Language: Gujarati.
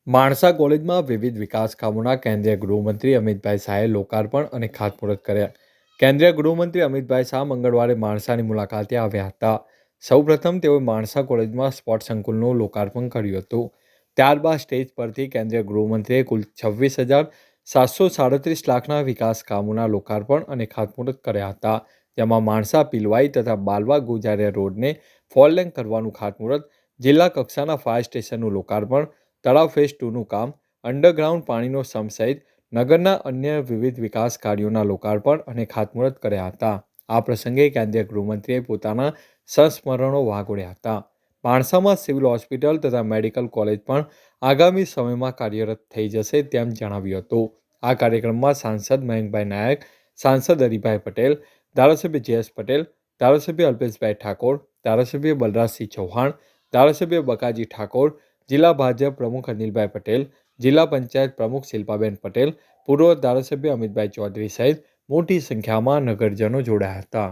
માણસા કોલેજમાં વિવિધ વિકાસ કામોના કેન્દ્રીય ગૃહમંત્રી અમિતભાઈ શાહે લોકાર્પણ અને ખાતમુહૂર્ત કર્યા. કેન્દ્રીય ગૃહમંત્રી અમિતભાઈ શાહ મંગળવારે માણસાની મુલાકાતે આવ્યા હતા. સૌપ્રથમ તેઓએ માણસા કોલેજમાં સ્પોર્ટ સંકુલનું લોકાર્પણ કર્યું હતું. ત્યારબાદ સ્ટેજ પરથી કેન્દ્રીય ગૃહમંત્રીએ કુલ 26,737 લાખના વિકાસ કામોના લોકાર્પણ અને ખાતમુહૂર્ત કર્યા હતા. જેમાં માણસા પીલવાઈ તથા બાલવા ગુજારિયા રોડને ફોરલેન કરવાનું ખાતમુહૂર્ત, જિલ્લા કક્ષાના ફાયર સ્ટેશનનું લોકાર્પણ, તળાવ ફેઝ 2નું કામ, અંડરગ્રાઉન્ડ પાણીનો સમ સહિત નગરના અન્ય વિવિધ વિકાસ કાર્યોના લોકાર્પણ અને ખાતમુહૂર્ત કર્યા હતા. આ પ્રસંગે કેન્દ્રીય ગૃહમંત્રીએ પોતાના સંસ્મરણો વાગોળ્યા હતા. માણસામાં સિવિલ હોસ્પિટલ તથા મેડિકલ કોલેજ પણ આગામી સમયમાં કાર્યરત થઈ જશે તેમ જણાવ્યું હતું. આ કાર્યક્રમમાં સાંસદ મયંકભાઈ નાયક, સાંસદ હરિભાઈ પટેલ, ધારાસભ્ય જયેશ પટેલ, ધારાસભ્ય અલ્પેશભાઈ ઠાકોર, ધારાસભ્ય બલરાજસિંહ ચૌહાણ, ધારાસભ્ય બકાજી ઠાકોર, જિલ્લા ભાજપ પ્રમુખ અનિલભાઈ પટેલ, જિલ્લા પંચાયત પ્રમુખ શિલ્પાબેન પટેલ, પૂર્વ ધારાસભ્ય અમિતભાઈ ચૌધરી સહિત મોટી સંખ્યામાં નગરજનો જોડાયા હતા.